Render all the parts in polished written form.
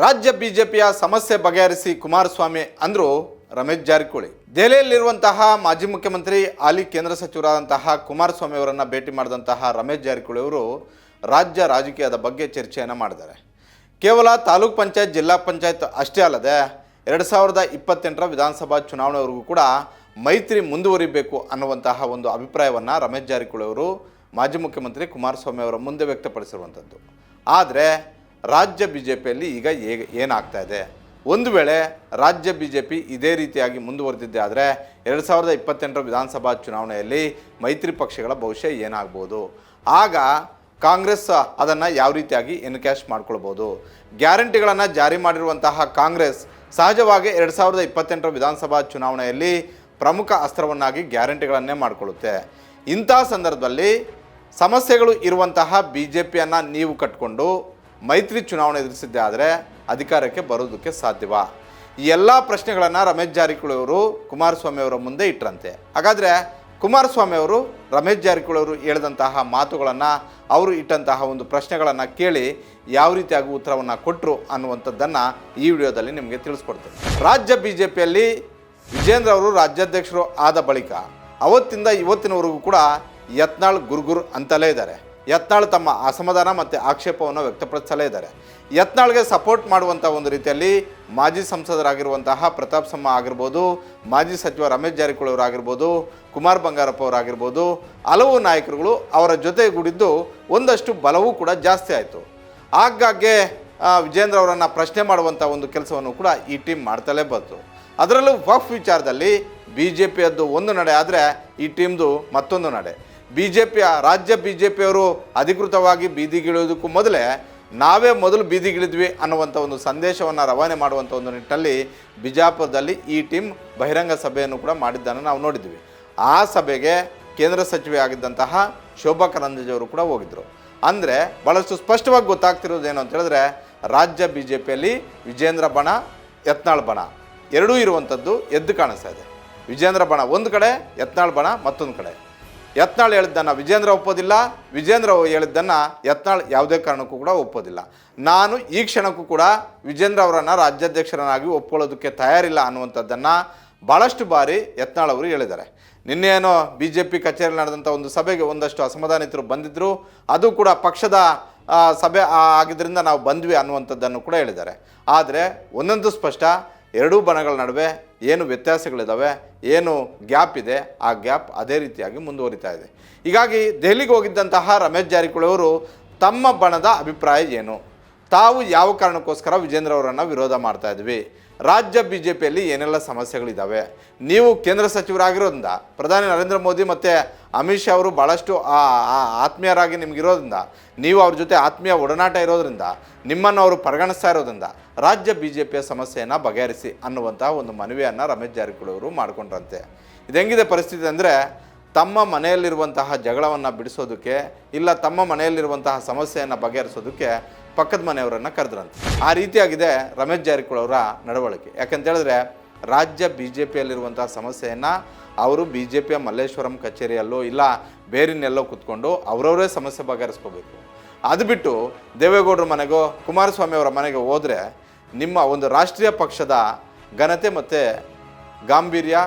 ರಾಜ್ಯ ಬಿಜೆಪಿಯ ಸಮಸ್ಯೆ ಬಗೆಹರಿಸಿ ಕುಮಾರಸ್ವಾಮಿ ಅಂದರು ರಮೇಶ್ ಜಾರಕಿಹೊಳಿ. ದೆಹಲಿಯಲ್ಲಿರುವಂತಹ ಮಾಜಿ ಮುಖ್ಯಮಂತ್ರಿ ಹಾಲಿ ಕೇಂದ್ರ ಸಚಿವರಾದಂತಹ ಕುಮಾರಸ್ವಾಮಿ ಅವರನ್ನು ಭೇಟಿ ಮಾಡಿದಂತಹ ರಮೇಶ್ ಜಾರಕಿಹೊಳಿ ಅವರು ರಾಜ್ಯ ರಾಜಕೀಯದ ಬಗ್ಗೆ ಚರ್ಚೆಯನ್ನು ಮಾಡಿದ್ದಾರೆ. ಕೇವಲ ತಾಲೂಕ್ ಪಂಚಾಯತ್ ಜಿಲ್ಲಾ ಪಂಚಾಯತ್ ಅಷ್ಟೇ ಅಲ್ಲದೆ 2028ರ ವಿಧಾನಸಭಾ ಚುನಾವಣೆವರೆಗೂ ಕೂಡ ಮೈತ್ರಿ ಮುಂದುವರಿಬೇಕು ಅನ್ನುವಂತಹ ಒಂದು ಅಭಿಪ್ರಾಯವನ್ನು ರಮೇಶ್ ಜಾರಕಿಹೊಳಿ ಅವರು ಮಾಜಿ ಮುಖ್ಯಮಂತ್ರಿ ಕುಮಾರಸ್ವಾಮಿ ಅವರ ಮುಂದೆ ವ್ಯಕ್ತಪಡಿಸಿರುವಂಥದ್ದು. ಆದರೆ ರಾಜ್ಯ ಬಿ ಜೆ ಪಿಯಲ್ಲಿ ಈಗ ಏನಾಗ್ತಾ ಇದೆ, ಒಂದು ವೇಳೆ ರಾಜ್ಯ ಬಿ ಜೆ ಪಿ ಇದೇ ರೀತಿಯಾಗಿ ಮುಂದುವರೆದಿದ್ದೆ ಆದರೆ 2028ರ ವಿಧಾನಸಭಾ ಚುನಾವಣೆಯಲ್ಲಿ ಮೈತ್ರಿ ಪಕ್ಷಗಳ ಭವಿಷ್ಯ ಏನಾಗ್ಬೋದು, ಆಗ ಕಾಂಗ್ರೆಸ್ ಅದನ್ನು ಯಾವ ರೀತಿಯಾಗಿ ಎನ್ಕ್ಯಾಶ್ ಮಾಡ್ಕೊಳ್ಬೋದು. ಗ್ಯಾರಂಟಿಗಳನ್ನು ಜಾರಿ ಮಾಡಿರುವಂತಹ ಕಾಂಗ್ರೆಸ್ ಸಹಜವಾಗಿ 2028ರ ವಿಧಾನಸಭಾ ಚುನಾವಣೆಯಲ್ಲಿ ಪ್ರಮುಖ ಅಸ್ತ್ರವನ್ನಾಗಿ ಗ್ಯಾರಂಟಿಗಳನ್ನೇ ಮಾಡಿಕೊಳ್ಳುತ್ತೆ. ಇಂಥ ಸಂದರ್ಭದಲ್ಲಿ ಸಮಸ್ಯೆಗಳು ಇರುವಂತಹ ಬಿ ಜೆ ಪಿಯನ್ನು ನೀವು ಕಟ್ಕೊಂಡು ಮೈತ್ರಿ ಚುನಾವಣೆ ಎದುರಿಸಿದ್ದೆ ಆದರೆ ಅಧಿಕಾರಕ್ಕೆ ಬರೋದಕ್ಕೆ ಸಾಧ್ಯವಾ? ಈ ಎಲ್ಲ ಪ್ರಶ್ನೆಗಳನ್ನು ರಮೇಶ್ ಜಾರಕಿಹೊಳಿ ಅವರು ಕುಮಾರಸ್ವಾಮಿ ಅವರ ಮುಂದೆ ಇಟ್ಟರಂತೆ. ಹಾಗಾದರೆ ಕುಮಾರಸ್ವಾಮಿ ಅವರು ರಮೇಶ್ ಜಾರಕಿಹೊಳಿ ಅವರು ಹೇಳಿದಂತಹ ಮಾತುಗಳನ್ನು, ಅವರು ಇಟ್ಟಂತಹ ಒಂದು ಪ್ರಶ್ನೆಗಳನ್ನು ಕೇಳಿ ಯಾವ ರೀತಿಯಾಗಿ ಉತ್ತರವನ್ನು ಕೊಟ್ಟರು ಅನ್ನುವಂಥದ್ದನ್ನು ಈ ವಿಡಿಯೋದಲ್ಲಿ ನಿಮಗೆ ತಿಳಿಸ್ಕೊಡ್ತೇನೆ. ರಾಜ್ಯ ಬಿ ಜೆ ಪಿಯಲ್ಲಿ ವಿಜೇಂದ್ರ ಅವರು ರಾಜ್ಯಾಧ್ಯಕ್ಷರು ಆದ ಬಳಿಕ ಅವತ್ತಿಂದ ಇವತ್ತಿನವರೆಗೂ ಕೂಡ ಯತ್ನಾಳ್ ಗುರುಗುರು ಅಂತಲೇ ಇದ್ದಾರೆ. ಯತ್ನಾಳ್ ತಮ್ಮ ಅಸಮಾಧಾನ ಮತ್ತು ಆಕ್ಷೇಪವನ್ನು ವ್ಯಕ್ತಪಡಿಸಲೇ ಇದ್ದಾರೆ. ಯತ್ನಾಳ್ಗೆ ಸಪೋರ್ಟ್ ಮಾಡುವಂಥ ಒಂದು ರೀತಿಯಲ್ಲಿ ಮಾಜಿ ಸಂಸದರಾಗಿರುವಂತಹ ಪ್ರತಾಪ್ ಸಿಂಹ ಆಗಿರ್ಬೋದು, ಮಾಜಿ ಸಚಿವ ರಮೇಶ್ ಜಾರಕಿಹೊಳಿ ಅವರಾಗಿರ್ಬೋದು, ಕುಮಾರ್ ಬಂಗಾರಪ್ಪ ಅವರಾಗಿರ್ಬೋದು, ಹಲವು ನಾಯಕರುಗಳು ಅವರ ಜೊತೆಗೂಡಿದ್ದು ಒಂದಷ್ಟು ಬಲವೂ ಕೂಡ ಜಾಸ್ತಿ ಆಯಿತು. ಆಗಾಗ್ಗೆ ವಿಜೇಂದ್ರ ಅವರನ್ನು ಪ್ರಶ್ನೆ ಮಾಡುವಂಥ ಒಂದು ಕೆಲಸವನ್ನು ಕೂಡ ಈ ಟೀಮ್ ಮಾಡ್ತಲೇ ಬಂತು. ಅದರಲ್ಲೂ ವಕ್ಫ್ ವಿಚಾರದಲ್ಲಿ ಬಿ ಜೆ ಪಿಯದ್ದು ಒಂದು ನಡೆ ಆದರೆ ಈ ಟೀಮ್ದು ಮತ್ತೊಂದು ನಡೆ. ರಾಜ್ಯ ಬಿ ಜೆ ಪಿಯವರು ಅಧಿಕೃತವಾಗಿ ಬೀದಿಗಿಳಿಯೋದಕ್ಕೂ ಮೊದಲೇ ನಾವೇ ಮೊದಲು ಬೀದಿಗಿಳಿದ್ವಿ ಅನ್ನುವಂಥ ಒಂದು ಸಂದೇಶವನ್ನು ರವಾನೆ ಮಾಡುವಂಥ ಒಂದು ನಿಟ್ಟಿನಲ್ಲಿ ಬಿಜಾಪುರದಲ್ಲಿ ಈ ಟೀಮ್ ಬಹಿರಂಗ ಸಭೆಯನ್ನು ಕೂಡ ಮಾಡಿದ್ದನ್ನು ನಾವು ನೋಡಿದ್ವಿ. ಆ ಸಭೆಗೆ ಕೇಂದ್ರ ಸಚಿವೆ ಆಗಿದ್ದಂತಹ ಶೋಭಾ ಕರಂದ್ಲಾಜೆ ಅವರು ಕೂಡ ಹೋಗಿದ್ದರು. ಅಂದರೆ ಭಾಳಷ್ಟು ಸ್ಪಷ್ಟವಾಗಿ ಗೊತ್ತಾಗ್ತಿರೋದೇನು ಅಂತ ಹೇಳಿದ್ರೆ ರಾಜ್ಯ ಬಿ ಜೆ ಪಿಯಲ್ಲಿ ವಿಜೇಂದ್ರ ಬಣ, ಯತ್ನಾಳ್ ಬಣ ಎರಡೂ ಇರುವಂಥದ್ದು ಎದ್ದು ಕಾಣಿಸ್ತಾ ಇದೆ. ವಿಜೇಂದ್ರ ಬಣ ಒಂದು ಕಡೆ, ಯತ್ನಾಳ್ ಬಣ ಮತ್ತೊಂದು ಕಡೆ. ಯತ್ನಾಳ್ ಹೇಳಿದ್ದನ್ನು ವಿಜೇಂದ್ರ ಒಪ್ಪೋದಿಲ್ಲ, ವಿಜೇಂದ್ರ ಹೇಳಿದ್ದನ್ನು ಯತ್ನಾಳ್ ಯಾವುದೇ ಕಾರಣಕ್ಕೂ ಕೂಡ ಒಪ್ಪೋದಿಲ್ಲ. ನಾನು ಈ ಕ್ಷಣಕ್ಕೂ ಕೂಡ ವಿಜೇಂದ್ರ ಅವರನ್ನು ರಾಜ್ಯಾಧ್ಯಕ್ಷರನ್ನಾಗಿ ಒಪ್ಕೊಳ್ಳೋದಕ್ಕೆ ತಯಾರಿಲ್ಲ ಅನ್ನುವಂಥದ್ದನ್ನು ಭಾಳಷ್ಟು ಬಾರಿ ಯತ್ನಾಳ್ ಅವರು ಹೇಳಿದ್ದಾರೆ. ನಿನ್ನೇನೋ ಬಿ ಜೆ ಪಿ ಕಚೇರಿಯಲ್ಲಿ ನಡೆದಂಥ ಒಂದು ಸಭೆಗೆ ಒಂದಷ್ಟು ಅಸಮಾಧಾನಿತರು ಬಂದಿದ್ದರು. ಅದು ಕೂಡ ಪಕ್ಷದ ಸಭೆ ಆಗಿದ್ದರಿಂದ ನಾವು ಬಂದ್ವಿ ಅನ್ನುವಂಥದ್ದನ್ನು ಕೂಡ ಹೇಳಿದ್ದಾರೆ. ಆದರೆ ಒಂದೊಂದು ಸ್ಪಷ್ಟ, ಎರಡೂ ಬಣಗಳ ನಡುವೆ ಏನು ವ್ಯತ್ಯಾಸಗಳಿದ್ದಾವೆ, ಏನು ಗ್ಯಾಪ್ ಇದೆ, ಆ ಗ್ಯಾಪ್ ಅದೇ ರೀತಿಯಾಗಿ ಮುಂದುವರಿತಾ ಇದೆ. ಹೀಗಾಗಿ ದೆಹಲಿಗೆ ಹೋಗಿದ್ದಂತಹ ರಮೇಶ್ ಜಾರಕಿಹೊಳಿ ಅವರು ತಮ್ಮ ಬಣದ ಅಭಿಪ್ರಾಯ ಏನು, ತಾವು ಯಾವ ಕಾರಣಕ್ಕೋಸ್ಕರ ವಿಜೇಂದ್ರ ಅವರನ್ನು ವಿರೋಧ ಮಾಡ್ತಾ ಇದ್ವಿ, ರಾಜ್ಯ ಬಿ ಜೆ ಪಿಯಲ್ಲಿ ಏನೆಲ್ಲ ಸಮಸ್ಯೆಗಳಿದ್ದಾವೆ, ನೀವು ಕೇಂದ್ರ ಸಚಿವರಾಗಿರೋದ್ರಿಂದ ಪ್ರಧಾನಿ ನರೇಂದ್ರ ಮೋದಿ ಮತ್ತು ಅಮಿತ್ ಶಾ ಅವರು ಭಾಳಷ್ಟು ಆತ್ಮೀಯರಾಗಿ ನಿಮಗಿರೋದ್ರಿಂದ, ನೀವು ಅವ್ರ ಜೊತೆ ಆತ್ಮೀಯ ಒಡನಾಟ ಇರೋದ್ರಿಂದ, ನಿಮ್ಮನ್ನು ಅವರು ಪರಿಗಣಿಸ್ತಾ ಇರೋದ್ರಿಂದ ರಾಜ್ಯ ಬಿ ಜೆ ಪಿಯ ಸಮಸ್ಯೆಯನ್ನು ಬಗೆಹರಿಸಿ ಅನ್ನುವಂಥ ಒಂದು ಮನವಿಯನ್ನು ರಮೇಶ್ ಜಾರಕಿಹೊಳಿ ಅವರು ಮಾಡಿಕೊಂಡ್ರಂತೆ. ಇದು ಹೆಂಗಿದೆ ಪರಿಸ್ಥಿತಿ ಅಂದರೆ, ತಮ್ಮ ಮನೆಯಲ್ಲಿರುವಂತಹ ಜಗಳವನ್ನು ಬಿಡಿಸೋದಕ್ಕೆ, ಇಲ್ಲ ತಮ್ಮ ಮನೆಯಲ್ಲಿರುವಂತಹ ಸಮಸ್ಯೆಯನ್ನು ಬಗೆಹರಿಸೋದಕ್ಕೆ ಪಕ್ಕದ ಮನೆಯವರನ್ನು ಕರೆದ್ರಂತೆ. ಆ ರೀತಿಯಾಗಿದೆ ರಮೇಶ್ ಜಾರಕಿಹೊಳಿ ಅವರ ನಡವಳಿಕೆ. ಯಾಕಂತೇಳಿದ್ರೆ ರಾಜ್ಯ ಬಿ ಜೆ ಪಿಯಲ್ಲಿರುವಂತಹ ಸಮಸ್ಯೆಯನ್ನು ಅವರು ಬಿ ಜೆ ಪಿಯ ಮಲ್ಲೇಶ್ವರಂ ಕಚೇರಿಯಲ್ಲೋ ಇಲ್ಲ ಬೇರಿನೆಲ್ಲೋ ಕೂತ್ಕೊಂಡು ಅವರವರೇ ಸಮಸ್ಯೆ ಬಗೆಹರಿಸ್ಕೋಬೇಕು. ಅದು ಬಿಟ್ಟು ದೇವೇಗೌಡರ ಮನೆಗೋ ಕುಮಾರಸ್ವಾಮಿ ಅವರ ಮನೆಗೆ ಹೋದರೆ ನಿಮ್ಮ ಒಂದು ರಾಷ್ಟ್ರೀಯ ಪಕ್ಷದ ಘನತೆ ಮತ್ತು ಗಾಂಭೀರ್ಯ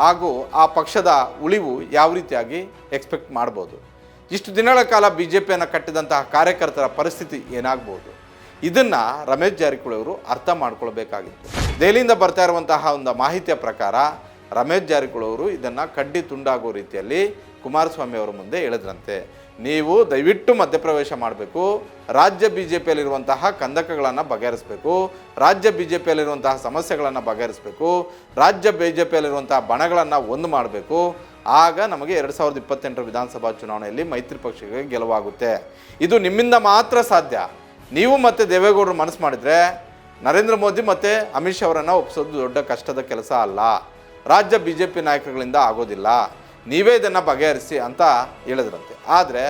ಹಾಗೂ ಆ ಪಕ್ಷದ ಉಳಿವು ಯಾವ ರೀತಿಯಾಗಿ ಎಕ್ಸ್ಪೆಕ್ಟ್ ಮಾಡ್ಬೋದು, ಇಷ್ಟು ದಿನಗಳ ಕಾಲ ಬಿ ಜೆ ಪಿಯನ್ನು ಕಟ್ಟಿದಂತಹ ಕಾರ್ಯಕರ್ತರ ಪರಿಸ್ಥಿತಿ ಏನಾಗ್ಬೋದು, ಇದನ್ನು ರಮೇಶ್ ಜಾರಕಿಹೊಳಿ ಅವರು ಅರ್ಥ ಮಾಡ್ಕೊಳ್ಬೇಕಾಗಿತ್ತು. ದೆಹಲಿಯಿಂದ ಬರ್ತಾ ಇರುವಂತಹ ಒಂದು ಮಾಹಿತಿಯ ಪ್ರಕಾರ ರಮೇಶ್ ಜಾರಕಿಹೊಳಿ ಅವರು ಇದನ್ನು ಕಡ್ಡಿ ತುಂಡಾಗೋ ರೀತಿಯಲ್ಲಿ ಕುಮಾರಸ್ವಾಮಿ ಅವರ ಮುಂದೆ ಹೇಳಿದ್ರಂತೆ. ನೀವು ದಯವಿಟ್ಟು ಮಧ್ಯಪ್ರವೇಶ ಮಾಡಬೇಕು, ರಾಜ್ಯ ಬಿ ಜೆ ಪಿಯಲ್ಲಿರುವಂತಹ ಕಂದಕಗಳನ್ನು ಬಗೆಹರಿಸಬೇಕು, ರಾಜ್ಯ ಬಿ ಜೆ ಪಿಯಲ್ಲಿರುವಂತಹ ಸಮಸ್ಯೆಗಳನ್ನು ಬಗೆಹರಿಸಬೇಕು, ರಾಜ್ಯ ಬಿ ಜೆ ಪಿಯಲ್ಲಿರುವಂತಹ ಬಣಗಳನ್ನು ಒಂದು ಮಾಡಬೇಕು. ಆಗ ನಮಗೆ 2028ರ ವಿಧಾನಸಭಾ ಚುನಾವಣೆಯಲ್ಲಿ ಮೈತ್ರಿ ಪಕ್ಷಗಳಿಗೆ ಗೆಲುವಾಗುತ್ತೆ. ಇದು ನಿಮ್ಮಿಂದ ಮಾತ್ರ ಸಾಧ್ಯ. ನೀವು ಮತ್ತು ದೇವೇಗೌಡರು ಮನಸ್ಸು ಮಾಡಿದರೆ ನರೇಂದ್ರ ಮೋದಿ ಮತ್ತು ಅಮಿತ್ ಶಾ ಅವರನ್ನು ಒಪ್ಪಿಸೋದು ದೊಡ್ಡ ಕಷ್ಟದ ಕೆಲಸ ಅಲ್ಲ, ರಾಜ್ಯ ಬಿ ಜೆ ಪಿ ನಾಯಕರುಗಳಿಂದ ಆಗೋದಿಲ್ಲ, ನೀವೇ ಇದನ್ನು ಬಗೆಹರಿಸಿ ಅಂತ ಹೇಳಿದ್ರಂತೆ. ಆದರೆ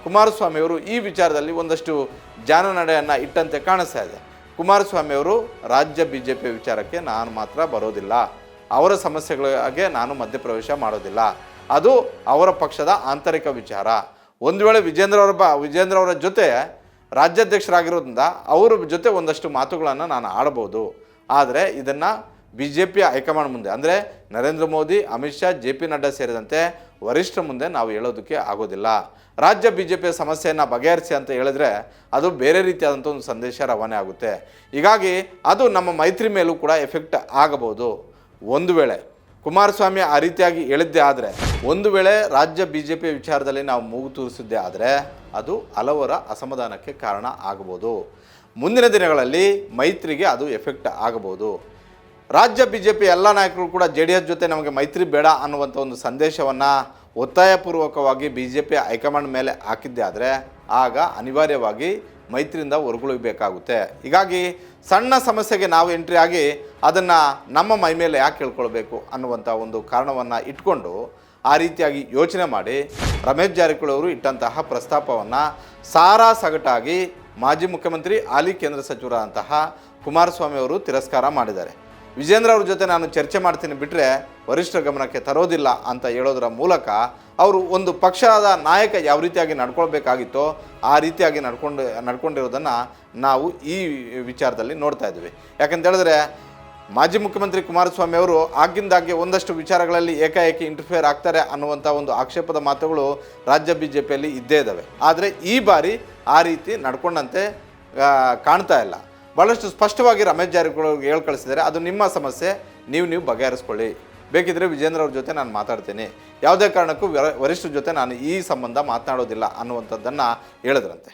ಕುಮಾರಸ್ವಾಮಿಯವರು ಈ ವಿಚಾರದಲ್ಲಿ ಒಂದಷ್ಟು ಜಾನನಡೆಯನ್ನು ಇಟ್ಟಂತೆ ಕಾಣಿಸ್ತಾ ಇದೆ. ಕುಮಾರಸ್ವಾಮಿಯವರು ರಾಜ್ಯ ಬಿ ಜೆ ಪಿ ವಿಚಾರಕ್ಕೆ ನಾನು ಮಾತ್ರ ಬರೋದಿಲ್ಲ, ಅವರ ಸಮಸ್ಯೆಗಳಿಗೆ ನಾನು ಮಧ್ಯಪ್ರವೇಶ ಮಾಡೋದಿಲ್ಲ, ಅದು ಅವರ ಪಕ್ಷದ ಆಂತರಿಕ ವಿಚಾರ. ಒಂದು ವೇಳೆ ವಿಜೇಂದ್ರ ಅವರ ಜೊತೆ ರಾಜ್ಯಾಧ್ಯಕ್ಷರಾಗಿರೋದ್ರಿಂದ ಅವರ ಜೊತೆ ಒಂದಷ್ಟು ಮಾತುಗಳನ್ನು ನಾನು ಆಡ್ಬೋದು. ಆದರೆ ಇದನ್ನು ಬಿ ಜೆ ಪಿ ಹೈಕಮಾಂಡ್ ಮುಂದೆ, ಅಂದರೆ ನರೇಂದ್ರ ಮೋದಿ, ಅಮಿತ್ ಶಾ, ಜೆ ಪಿ ನಡ್ಡಾ ಸೇರಿದಂತೆ ವರಿಷ್ಠರ ಮುಂದೆ ನಾವು ಹೇಳೋದಕ್ಕೆ ಆಗೋದಿಲ್ಲ. ರಾಜ್ಯ ಬಿ ಜೆ ಪಿಯ ಸಮಸ್ಯೆಯನ್ನು ಬಗೆಹರಿಸಿ ಅಂತ ಹೇಳಿದ್ರೆ ಅದು ಬೇರೆ ರೀತಿಯಾದಂಥ ಒಂದು ಸಂದೇಶ ರವಾನೆ ಆಗುತ್ತೆ. ಹೀಗಾಗಿ ಅದು ನಮ್ಮ ಮೈತ್ರಿ ಮೇಲೂ ಕೂಡ ಎಫೆಕ್ಟ್ ಆಗಬಹುದು. ಒಂದು ವೇಳೆ ಕುಮಾರಸ್ವಾಮಿ ಆ ರೀತಿಯಾಗಿ ಹೇಳಿದ್ದೇ ಆದರೆ, ಒಂದು ವೇಳೆ ರಾಜ್ಯ ಬಿ ಜೆ ಪಿ ವಿಚಾರದಲ್ಲಿ ನಾವು ಮೂಗು ತೂರಿಸಿದ್ದೇ ಆದರೆ ಅದು ಹಲವರ ಅಸಮಾಧಾನಕ್ಕೆ ಕಾರಣ ಆಗಬಹುದು. ಮುಂದಿನ ದಿನಗಳಲ್ಲಿ ಮೈತ್ರಿಗೆ ಅದು ಎಫೆಕ್ಟ್ ಆಗಬಹುದು. ರಾಜ್ಯ ಬಿ ಜೆ ಪಿ ಎಲ್ಲ ನಾಯಕರು ಕೂಡ ಜೆ ಡಿ ಎಸ್ ಜೊತೆ ನಮಗೆ ಮೈತ್ರಿ ಬೇಡ ಅನ್ನುವಂಥ ಒಂದು ಸಂದೇಶವನ್ನು ಒತ್ತಾಯಪೂರ್ವಕವಾಗಿ ಬಿ ಜೆ ಪಿ ಹೈಕಮಾಂಡ್ ಮೇಲೆ ಹಾಕಿದ್ದೇ ಆದರೆ ಆಗ ಅನಿವಾರ್ಯವಾಗಿ ಮೈತ್ರಿಯಿಂದ ಹೊರಗುಳಿಬೇಕಾಗುತ್ತೆ. ಹೀಗಾಗಿ ಸಣ್ಣ ಸಮಸ್ಯೆಗೆ ನಾವು ಎಂಟ್ರಿ ಆಗಿ ಅದನ್ನು ನಮ್ಮ ಮೈ ಮೇಲೆ ಯಾಕೆ ಕೇಳ್ಕೊಳ್ಬೇಕು ಅನ್ನುವಂಥ ಒಂದು ಕಾರಣವನ್ನು ಇಟ್ಕೊಂಡು ಆ ರೀತಿಯಾಗಿ ಯೋಚನೆ ಮಾಡಿ ರಮೇಶ್ ಜಾರಕಿಹೊಳಿ ಅವರು ಇಟ್ಟಂತಹ ಪ್ರಸ್ತಾಪವನ್ನು ಸಾರಾಸಗಟಾಗಿ ಮಾಜಿ ಮುಖ್ಯಮಂತ್ರಿ ಹಾಲಿ ಕೇಂದ್ರ ಸಚಿವರಾದಂತಹ ಕುಮಾರಸ್ವಾಮಿ ಅವರು ತಿರಸ್ಕಾರ ಮಾಡಿದ್ದಾರೆ. ವಿಜೇಂದ್ರ ಅವ್ರ ಜೊತೆ ನಾನು ಚರ್ಚೆ ಮಾಡ್ತೀನಿ ಬಿಟ್ಟರೆ ವರಿಷ್ಠರ ಗಮನಕ್ಕೆ ತರೋದಿಲ್ಲ ಅಂತ ಹೇಳೋದರ ಮೂಲಕ ಅವರು ಒಂದು ಪಕ್ಷದ ನಾಯಕ ಯಾವ ರೀತಿಯಾಗಿ ನಡ್ಕೊಳ್ಬೇಕಾಗಿತ್ತೋ ಆ ರೀತಿಯಾಗಿ ನಡ್ಕೊಂಡಿರೋದನ್ನು ನಾವು ಈ ವಿಚಾರದಲ್ಲಿ ನೋಡ್ತಾ ಇದ್ದೀವಿ. ಯಾಕಂತ ಹೇಳಿದ್ರೆ ಮಾಜಿ ಮುಖ್ಯಮಂತ್ರಿ ಕುಮಾರಸ್ವಾಮಿ ಅವರು ಆಗಿಂದಾಗೆ ಒಂದಷ್ಟು ವಿಚಾರಗಳಲ್ಲಿ ಏಕಾಏಕಿ ಇಂಟರ್ಫಿಯರ್ ಆಗ್ತಾರೆ ಅನ್ನುವಂಥ ಒಂದು ಆಕ್ಷೇಪದ ಮಾತುಗಳು ರಾಜ್ಯ ಬಿ ಜೆ ಪಿಯಲ್ಲಿ ಇದ್ದೇ ಇದ್ದಾವೆ. ಆದರೆ ಈ ಬಾರಿ ಆ ರೀತಿ ನಡ್ಕೊಂಡಂತೆ ಕಾಣ್ತಾ ಇಲ್ಲ. ಭಾಳಷ್ಟು ಸ್ಪಷ್ಟವಾಗಿ ರಮೇಶ್ ಜಾರಕಿಹೊಳಿ ಅವ್ರಿಗೆ ಹೇಳಿ ಕಳಿಸಿದ್ದಾರೆ, ಅದು ನಿಮ್ಮ ಸಮಸ್ಯೆ, ನೀವು ಬಗೆಹರಿಸ್ಕೊಳ್ಳಿ. ಬೇಕಿದ್ದರೆ ವಿಜೇಂದ್ರ ಅವ್ರ ಜೊತೆ ನಾನು ಮಾತಾಡ್ತೀನಿ, ಯಾವುದೇ ಕಾರಣಕ್ಕೂ ವರಿಷ್ಠರ ಜೊತೆ ನಾನು ಈ ಸಂಬಂಧ ಮಾತನಾಡೋದಿಲ್ಲ ಅನ್ನುವಂಥದ್ದನ್ನು ಹೇಳಿದ್ರಂತೆ.